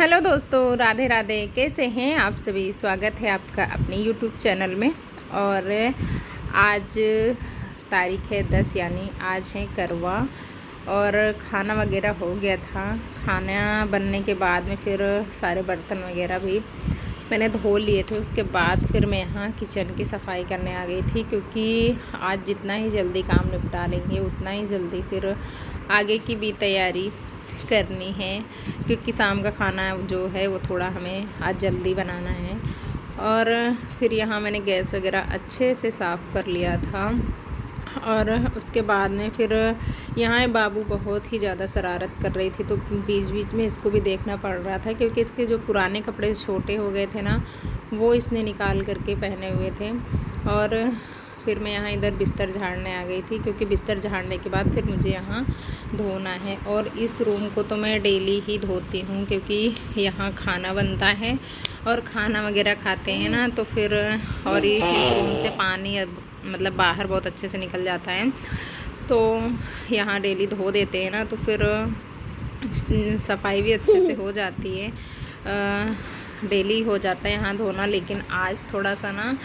Hello दोस्तों, राधे राधे। कैसे हैं आप सभी? स्वागत है आपका अपने यूट्यूब चैनल में। और आज तारीख है 10, यानी आज है करवा। और खाना वगैरह हो गया था। खाना बनने के बाद में फिर सारे बर्तन वगैरह भी मैंने धो लिए थे। उसके बाद फिर मैं यहाँ किचन की सफाई करने आ गई थी, क्योंकि आज जितना ही जल्दी काम निपटा लेंगे उतना ही जल्दी फिर आगे की भी तैयारी करनी है, क्योंकि शाम का खाना जो है वो थोड़ा हमें आज जल्दी बनाना है। और फिर यहाँ मैंने गैस वगैरह अच्छे से साफ़ कर लिया था। और उसके बाद में फिर यहाँ बाबू बहुत ही ज़्यादा शरारत कर रही थी, तो बीच बीच में इसको भी देखना पड़ रहा था, क्योंकि इसके जो पुराने कपड़े छोटे हो गए थे ना, वो इसने निकाल करके पहने हुए थे। और फिर मैं यहाँ इधर बिस्तर झाड़ने आ गई थी, क्योंकि बिस्तर झाड़ने के बाद फिर मुझे यहाँ धोना है। और इस रूम को तो मैं डेली ही धोती हूँ, क्योंकि यहाँ खाना बनता है और खाना वगैरह खाते हैं ना, तो फिर और इस रूम से पानी मतलब बाहर बहुत अच्छे से निकल जाता है, तो यहाँ डेली धो देते हैं ना, तो फिर सफाई भी अच्छे से हो जाती है। डेली हो जाता है यहाँ धोना। लेकिन आज थोड़ा सा ना,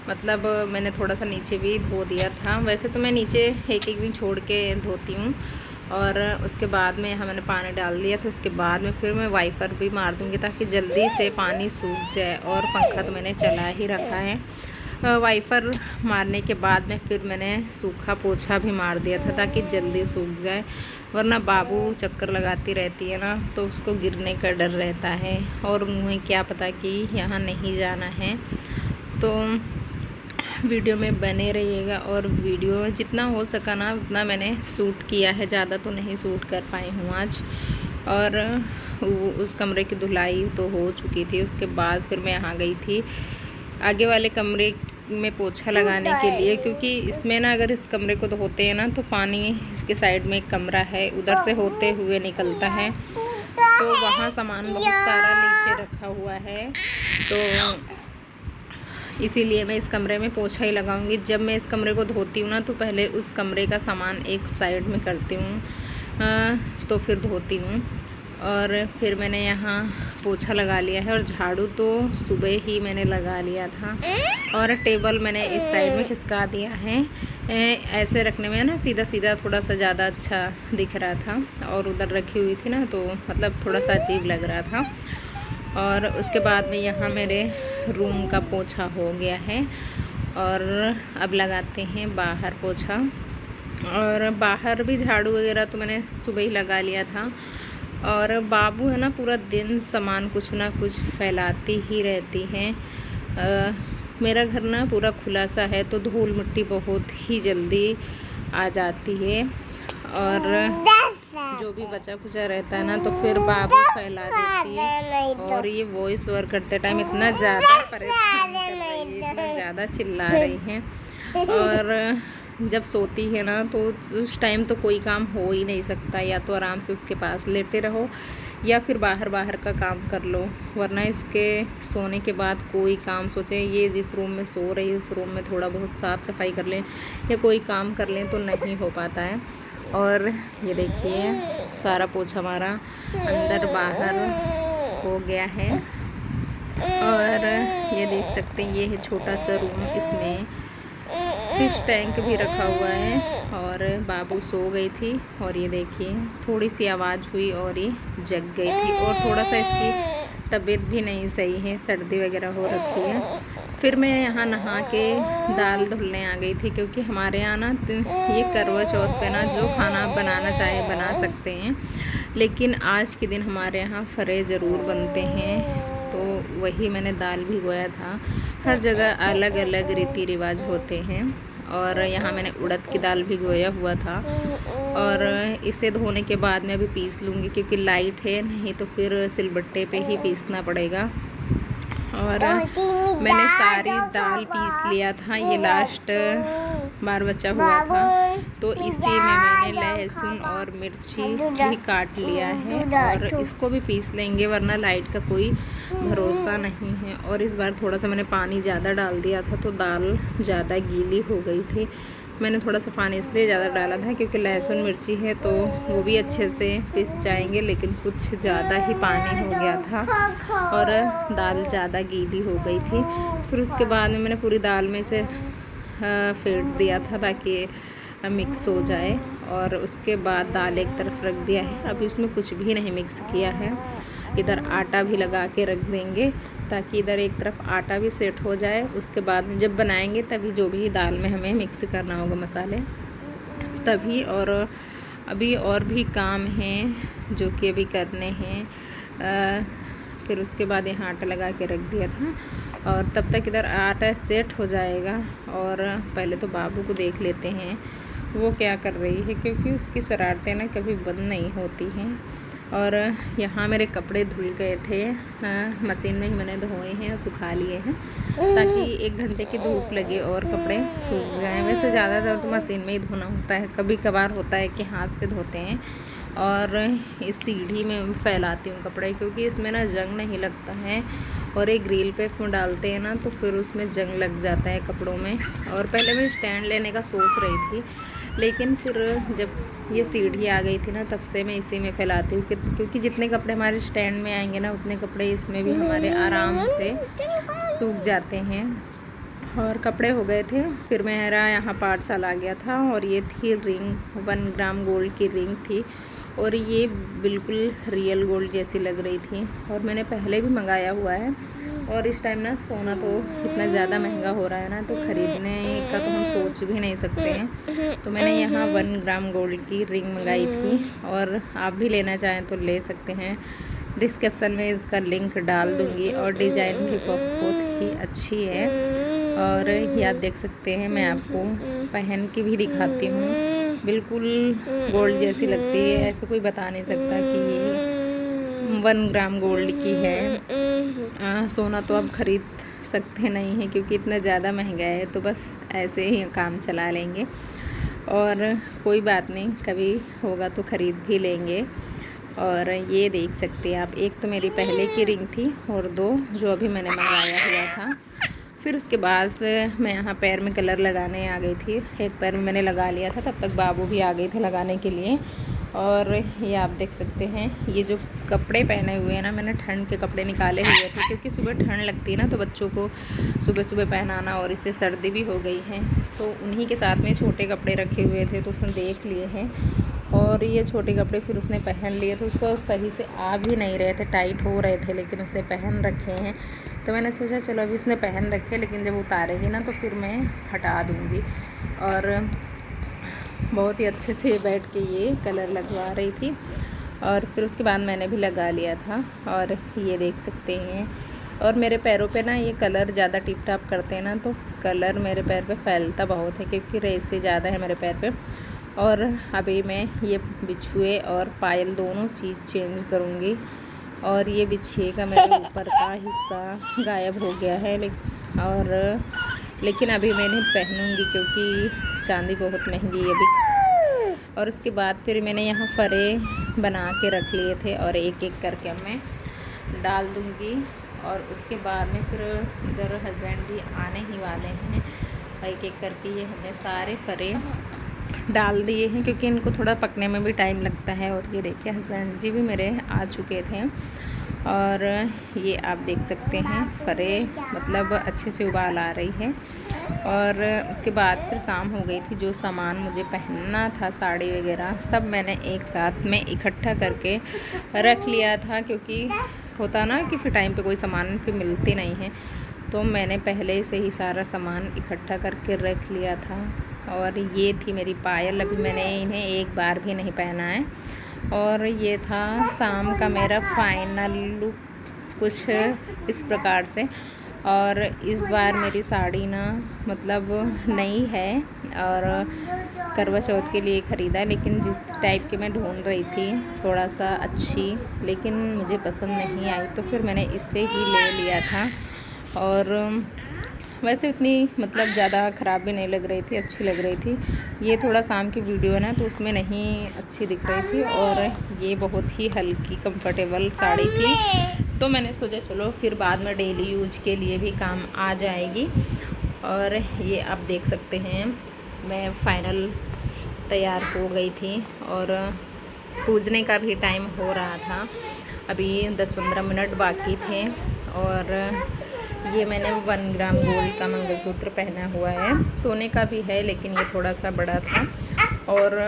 मतलब मैंने थोड़ा सा नीचे भी धो दिया था। वैसे तो मैं नीचे एक दिन छोड़ के धोती हूँ। और उसके बाद में यहाँ मैंने पानी डाल दिया था। उसके बाद में फिर मैं वाइपर भी मार दूँगी, ताकि जल्दी से पानी सूख जाए। और पंखा तो मैंने चला ही रखा है। वाइपर मारने के बाद में फिर मैंने सूखा पोछा भी मार दिया था, ताकि जल्दी सूख जाए। वरना बाबू चक्कर लगाती रहती है ना, तो उसको गिरने का डर रहता है, और मुझे क्या पता कि यहाँ नहीं जाना है। तो वीडियो में बने रहिएगा। और वीडियो जितना हो सका ना उतना मैंने शूट किया है, ज़्यादा तो नहीं शूट कर पाई हूँ आज। और उस कमरे की धुलाई तो हो चुकी थी। उसके बाद फिर मैं यहाँ गई थी आगे वाले कमरे में पोछा लगाने के लिए, क्योंकि इसमें ना अगर इस कमरे को धोते हैं ना, तो पानी इसके साइड में एक कमरा है, उधर से होते हुए निकलता है, तो वहाँ सामान बहुत सारा नीचे रखा हुआ है। तो इसीलिए मैं इस कमरे में पोछा ही लगाऊंगी। जब मैं इस कमरे को धोती हूँ ना, तो पहले उस कमरे का सामान एक साइड में करती हूँ, तो फिर धोती हूँ। और फिर मैंने यहाँ पोछा लगा लिया है। और झाड़ू तो सुबह ही मैंने लगा लिया था। और टेबल मैंने इस साइड में खिसका दिया है। ऐसे रखने में ना सीधा सीधा थोड़ा सा ज़्यादा अच्छा दिख रहा था, और उधर रखी हुई थी ना, तो मतलब थोड़ा सा अजीब लग रहा था। और उसके बाद में यहाँ मेरे रूम का पोछा हो गया है। और अब लगाते हैं बाहर पोछा। और बाहर भी झाड़ू वगैरह तो मैंने सुबह ही लगा लिया था। और बाबू है ना, पूरा दिन सामान कुछ ना कुछ फैलाती ही रहती हैं। मेरा घर ना पूरा खुला सा है, तो धूल मिट्टी बहुत ही जल्दी आ जाती है। और जो भी बचा कुचा रहता है ना, तो फिर बाबू फैला देती है। और ये वॉइस ओवर करते टाइम इतना ज़्यादा परेशान कर रही है, इतना ज़्यादा चिल्ला रही हैं। और जब सोती है ना, तो उस टाइम तो कोई काम हो ही नहीं सकता। या तो आराम से उसके पास लेटे रहो, या फिर बाहर का काम कर लो। वरना इसके सोने के बाद कोई काम सोचे, ये जिस रूम में सो रही है उस रूम में थोड़ा बहुत साफ़ सफाई कर लें या कोई काम कर लें, तो नहीं हो पाता है। और ये देखिए सारा पोछा हमारा अंदर बाहर हो गया है। और ये देख सकते हैं, ये है छोटा सा रूम। इसमें फिश टैंक भी रखा हुआ है। और बाबू सो गई थी। और ये देखिए थोड़ी सी आवाज़ हुई और ये जग गई थी। और थोड़ा सा इसकी तबीयत भी नहीं सही है, सर्दी वगैरह हो रखी है। फिर मैं यहाँ नहा के दाल धुलने आ गई थी, क्योंकि हमारे यहाँ ना ये करवा चौथ पे ना जो खाना आप बनाना चाहे बना सकते हैं। लेकिन आज के दिन हमारे यहाँ फरे ज़रूर बनते हैं, तो वही मैंने दाल भिगोया था। हर जगह अलग अलग रीति रिवाज होते हैं। और यहाँ मैंने उड़द की दाल भिगोया हुआ था। और इसे धोने के बाद मैं अभी पीस लूँगी, क्योंकि लाइट है, नहीं तो फिर सिलबट्टे पे ही पीसना पड़ेगा। और मैंने सारी दाल पीस लिया था। ये लास्ट बार बचा हुआ था, तो इसी में मैंने लहसुन और मिर्ची भी काट लिया है। और इसको भी पीस लेंगे, वरना लाइट का कोई भरोसा नहीं है। और इस बार थोड़ा सा मैंने पानी ज़्यादा डाल दिया था, तो दाल ज़्यादा गीली हो गई थी, मैंने थोड़ा सा पानी इसलिए ज़्यादा डाला था क्योंकि लहसुन मिर्ची है तो वो भी अच्छे से पिस जाएंगे, लेकिन कुछ ज़्यादा ही पानी हो गया था और दाल ज़्यादा गीली हो गई थी। फिर उसके बाद में मैंने पूरी दाल में से फेंट दिया था ताकि मिक्स हो जाए, और उसके बाद दाल एक तरफ रख दिया है। अभी उसमें कुछ भी नहीं मिक्स किया है। इधर आटा भी लगा के रख देंगे ताकि इधर एक तरफ आटा भी सेट हो जाए। उसके बाद जब बनाएंगे तभी जो भी दाल में हमें मिक्स करना होगा मसाले तभी। और अभी और भी काम हैं जो कि अभी करने हैं। फिर उसके बाद यहाँ आटा लगा के रख दिया था और तब तक इधर आटा सेट हो जाएगा। और पहले तो बाबू को देख लेते हैं वो क्या कर रही है, क्योंकि उसकी शरारतें ना कभी बंद नहीं होती हैं। और यहाँ मेरे कपड़े धुल गए थे, मशीन में ही मैंने धोए हैं और सुखा लिए हैं ताकि 1 घंटे की धूप लगे और कपड़े सूख जाएं। वैसे ज़्यादातर तो मशीन में ही धोना होता है, कभी कभार होता है कि हाथ से धोते हैं। और इस सीढ़ी में फैलाती हूँ कपड़े क्योंकि इसमें ना जंग नहीं लगता है, और एक ग्रिल पे डालते हैं ना तो फिर उसमें जंग लग जाता है कपड़ों में। और पहले मैं स्टैंड लेने का सोच रही थी, लेकिन फिर जब ये सीढ़ी आ गई थी ना तब से मैं इसी में फैलाती हूँ क्योंकि जितने कपड़े हमारे स्टैंड में आएंगे ना उतने कपड़े इसमें भी हमारे आराम से सूख जाते हैं। और कपड़े हो गए थे, फिर मेरा यहाँ पार्सल आ गया था और ये थी रिंग, 1 ग्राम गोल्ड की रिंग थी और ये बिल्कुल रियल गोल्ड जैसी लग रही थी। और मैंने पहले भी मंगाया हुआ है, और इस टाइम ना सोना तो इतना ज़्यादा महंगा हो रहा है ना, तो ख़रीदने का तो हम सोच भी नहीं सकते हैं। तो मैंने यहाँ 1 ग्राम गोल्ड की रिंग मंगाई थी, और आप भी लेना चाहें तो ले सकते हैं। डिस्क्रिप्शन में इसका लिंक डाल दूँगी, और डिज़ाइन भी बहुत ही अच्छी है। और ये आप देख सकते हैं, मैं आपको पहन के भी दिखाती हूँ, बिल्कुल गोल्ड जैसी लगती है। ऐसे कोई बता नहीं सकता कि ये 1 ग्राम गोल्ड की है। सोना तो अब ख़रीद सकते नहीं हैं क्योंकि इतना ज़्यादा महंगा है, तो बस ऐसे ही काम चला लेंगे। और कोई बात नहीं, कभी होगा तो ख़रीद भी लेंगे। और ये देख सकते हैं आप, एक तो मेरी पहले की रिंग थी और 2 जो अभी मैंने मंगाया हुआ था। फिर उसके बाद मैं यहाँ पैर में कलर लगाने आ गई थी। एक पैर में मैंने लगा लिया था, तब तक बाबू भी आ गए थे लगाने के लिए। और ये आप देख सकते हैं, ये जो कपड़े पहने हुए हैं ना, मैंने ठंड के कपड़े निकाले हुए थे क्योंकि सुबह ठंड लगती है ना, तो बच्चों को सुबह सुबह पहनाना, और इससे सर्दी भी हो गई है, तो उन्हीं के साथ में छोटे कपड़े रखे हुए थे तो उसने देख लिए हैं। और ये छोटे कपड़े फिर उसने पहन लिए, तो उसको सही से आ भी नहीं रहे थे, टाइट हो रहे थे, लेकिन उसने पहन रखे हैं। तो मैंने सोचा चलो अभी उसने पहन रखे, लेकिन जब उतारेगी ना तो फिर मैं हटा दूँगी। और बहुत ही अच्छे से बैठ के ये कलर लगवा रही थी, और फिर उसके बाद मैंने भी लगा लिया था। और ये देख सकते हैं, और मेरे पैरों पे ना ये कलर ज़्यादा टिप टाप करते हैं ना, तो कलर मेरे पैर पे फैलता बहुत है क्योंकि रेसे ज़्यादा है मेरे पैर पे। और अभी मैं ये बिछुए और पायल दोनों चीज़ चेंज करूँगी। और ये बिछिए का मेरे ऊपर का हिस्सा गायब हो गया है, लेकिन अभी मैं नहीं पहनूँगी क्योंकि चांदी बहुत महंगी है अभी। और उसके बाद फिर मैंने यहाँ फरे बना के रख लिए थे, और एक एक करके मैं डाल दूँगी। और उसके बाद में फिर इधर हस्बैंड भी आने ही वाले हैं, एक एक करके ये हमने सारे फरे डाल दिए हैं क्योंकि इनको थोड़ा पकने में भी टाइम लगता है। और ये देखिए हस्बैंड जी भी मेरे आ चुके थे, और ये आप देख सकते हैं फरे मतलब अच्छे से उबाल आ रही है। और उसके बाद फिर शाम हो गई थी, जो सामान मुझे पहनना था साड़ी वगैरह सब मैंने एक साथ में इकट्ठा करके रख लिया था, क्योंकि होता ना कि फिर टाइम पे कोई सामान फिर मिलते नहीं हैं, तो मैंने पहले से ही सारा सामान इकट्ठा करके रख लिया था। और ये थी मेरी पायल, अभी मैंने इन्हें एक बार भी नहीं पहना है। और ये था शाम का मेरा फाइनल लुक कुछ इस प्रकार से। और इस बार मेरी साड़ी ना मतलब नई है और करवा चौथ के लिए ख़रीदा, लेकिन जिस टाइप की मैं ढूंढ रही थी थोड़ा सा अच्छी, लेकिन मुझे पसंद नहीं आई, तो फिर मैंने इससे ही ले लिया था। और वैसे उतनी मतलब ज़्यादा ख़राब भी नहीं लग रही थी, अच्छी लग रही थी। ये थोड़ा शाम की वीडियो है ना, तो उसमें नहीं अच्छी दिख रही थी, और ये बहुत ही हल्की कंफर्टेबल साड़ी थी, तो मैंने सोचा चलो फिर बाद में डेली यूज के लिए भी काम आ जाएगी। और ये आप देख सकते हैं मैं फाइनल तैयार हो गई थी और पूजने का भी टाइम हो रहा था। अभी 10-15 मिनट बाकी थे और ये मैंने 1 ग्राम गोल्ड का मंगलसूत्र पहना हुआ है। सोने का भी है लेकिन ये थोड़ा सा बड़ा था। और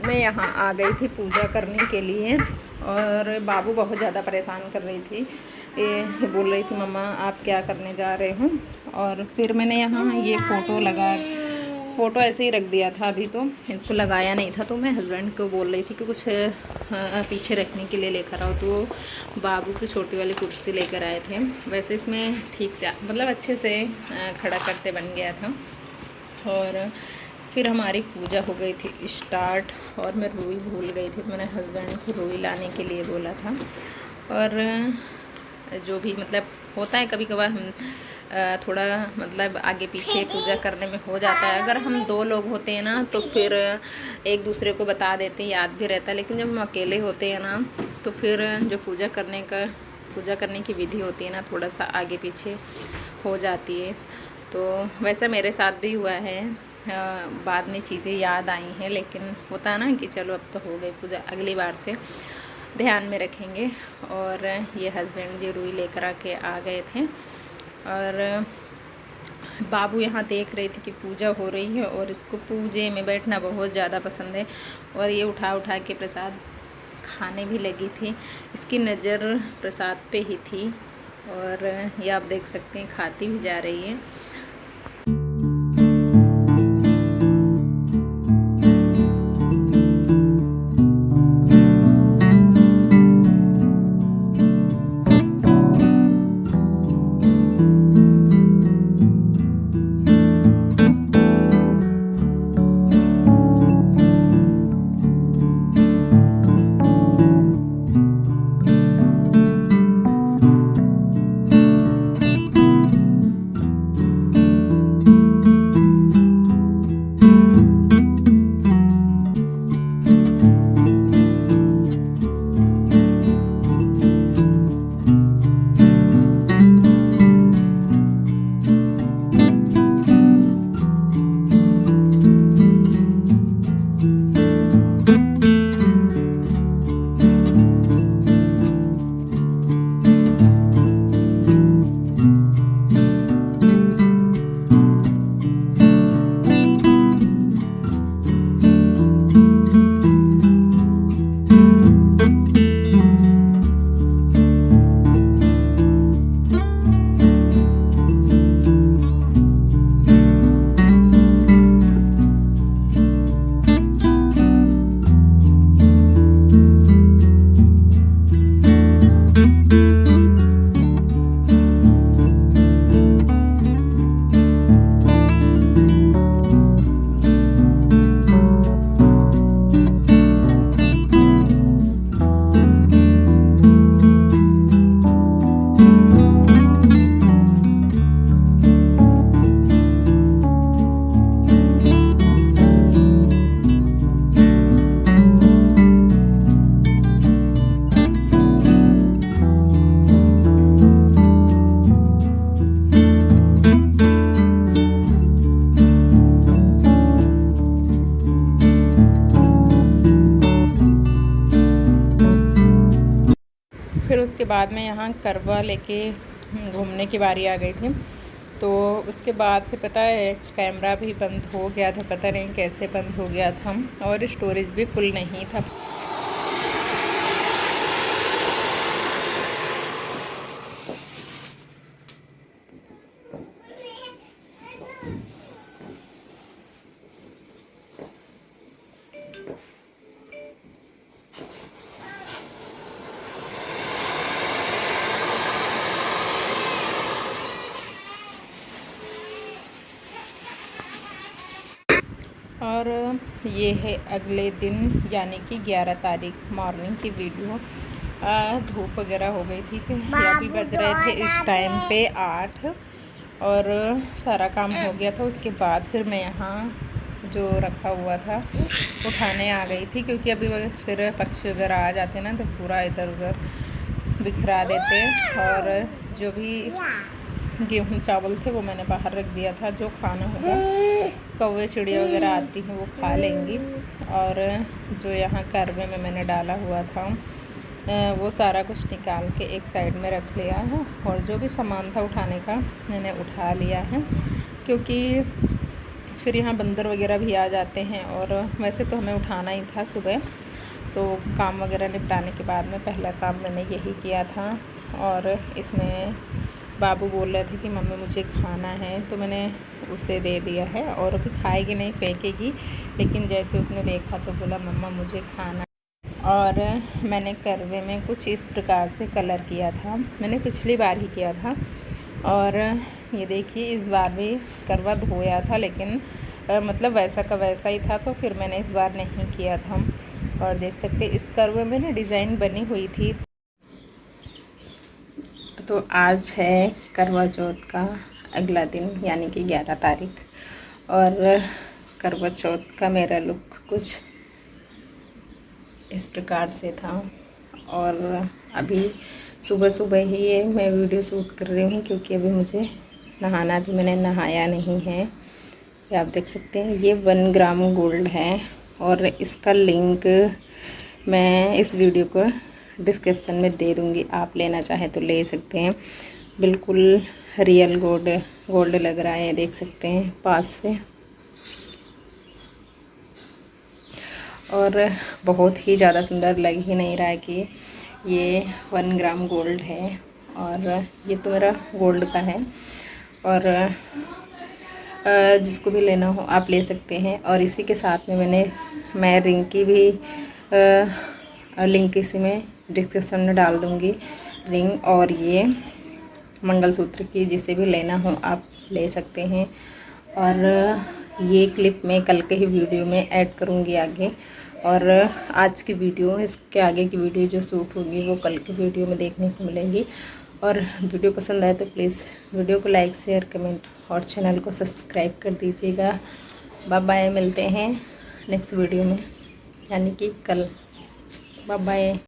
मैं यहाँ आ गई थी पूजा करने के लिए और बाबू बहुत ज़्यादा परेशान कर रही थी। ये बोल रही थी मम्मा आप क्या करने जा रहे हो। और फिर मैंने यहाँ ये फ़ोटो ऐसे ही रख दिया था, अभी तो इसको लगाया नहीं था। तो मैं हस्बैंड को बोल रही थी कि कुछ पीछे रखने के लिए लेकर आओ, तो बाबू की छोटी वाली कुर्सी लेकर आए थे। वैसे इसमें ठीक से मतलब अच्छे से खड़ा करते बन गया था। और फिर हमारी पूजा हो गई थी स्टार्ट और मैं रुई भूल गई थी, तो मैंने हस्बैंड को रुई लाने के लिए बोला था। और जो भी मतलब होता है कभी कभार हम थोड़ा मतलब आगे पीछे पूजा करने में हो जाता है। अगर हम 2 लोग होते हैं ना तो फिर एक दूसरे को बता देते, याद भी रहता है। लेकिन जब हम अकेले होते हैं ना तो फिर जो पूजा करने की विधि होती है ना थोड़ा सा आगे पीछे हो जाती है। तो वैसा मेरे साथ भी हुआ है। बाद में चीज़ें याद आई हैं, लेकिन होता है ना कि चलो अब तो हो गई पूजा, अगली बार से ध्यान में रखेंगे। और ये हस्बैंड जी रुई लेकर आके आ गए थे और बाबू यहाँ देख रही थी कि पूजा हो रही है और इसको पूजे में बैठना बहुत ज़्यादा पसंद है। और ये उठा के प्रसाद खाने भी लगी थी, इसकी नज़र प्रसाद पे ही थी। और ये आप देख सकते हैं खाती भी जा रही है। फिर उसके बाद में यहाँ करवा लेके घूमने की बारी आ गई थी। तो उसके बाद फिर पता है कैमरा भी बंद हो गया था, पता नहीं कैसे बंद हो गया था और स्टोरेज भी फुल नहीं था। और ये है अगले दिन यानी कि 11 तारीख मॉर्निंग की वीडियो। धूप वगैरह हो गई थी कि अभी बज रहे थे इस टाइम पे 8 और सारा काम हो गया था। उसके बाद फिर मैं यहाँ जो रखा हुआ था उठाने आ गई थी, क्योंकि अभी फिर पक्षी वगैरह आ जाते ना तो पूरा इधर उधर बिखरा देते। और जो भी गेहूँ चावल थे वो मैंने बाहर रख दिया था। जो खाना होगा कौवे चिड़िया वगैरह आती हैं वो खा लेंगी। और जो यहाँ करवे में मैंने डाला हुआ था वो सारा कुछ निकाल के एक साइड में रख लिया है। और जो भी सामान था उठाने का मैंने उठा लिया है, क्योंकि फिर यहाँ बंदर वगैरह भी आ जाते हैं। और वैसे तो हमें उठाना ही था सुबह, तो काम वगैरह निपटाने के बाद में पहला काम मैंने यही किया था। और इसमें बाबू बोल रहे थे कि मम्मी मुझे खाना है, तो मैंने उसे दे दिया है। और अभी खाएगी नहीं, फेंकेगी, लेकिन जैसे उसने देखा तो बोला मम्मा मुझे खाना। और मैंने करवे में कुछ इस प्रकार से कलर किया था, मैंने पिछली बार ही किया था। और ये देखिए इस बार भी करवा धोया था, लेकिन मतलब वैसा का वैसा ही था, तो फिर मैंने इस बार नहीं किया था। और देख सकते इस करवे में ना डिज़ाइन बनी हुई थी। तो आज है करवा चौथ का अगला दिन, यानी कि 11 तारीख। और करवा चौथ का मेरा लुक कुछ इस प्रकार से था। और अभी सुबह सुबह ही ये मैं वीडियो शूट कर रही हूँ, क्योंकि अभी मुझे नहाना भी, मैंने नहाया नहीं है। ये आप देख सकते हैं ये 1 ग्राम गोल्ड है। और इसका लिंक मैं इस वीडियो को डिस्क्रिप्शन में दे दूँगी, आप लेना चाहें तो ले सकते हैं। बिल्कुल रियल गोल्ड लग रहा है, देख सकते हैं पास से। और बहुत ही ज़्यादा सुंदर लग ही नहीं रहा है कि ये 1 ग्राम गोल्ड है। और ये तो मेरा गोल्ड का है। और जिसको भी लेना हो आप ले सकते हैं। और इसी के साथ में मैं रिंग की भी लिंक इसी में डिस्क्रिप्शन में डाल दूँगी, रिंग और ये मंगलसूत्र की, जिसे भी लेना हो आप ले सकते हैं। और ये क्लिप मैं कल के ही वीडियो में ऐड करूँगी आगे। और आज की वीडियो, इसके आगे की वीडियो जो शूट होगी वो कल की वीडियो में देखने को मिलेगी। और वीडियो पसंद आए तो प्लीज़ वीडियो को लाइक, शेयर, कमेंट और चैनल को सब्सक्राइब कर दीजिएगा। बाय बाय, मिलते हैं नेक्स्ट वीडियो में, यानी कि कल। Bye bye.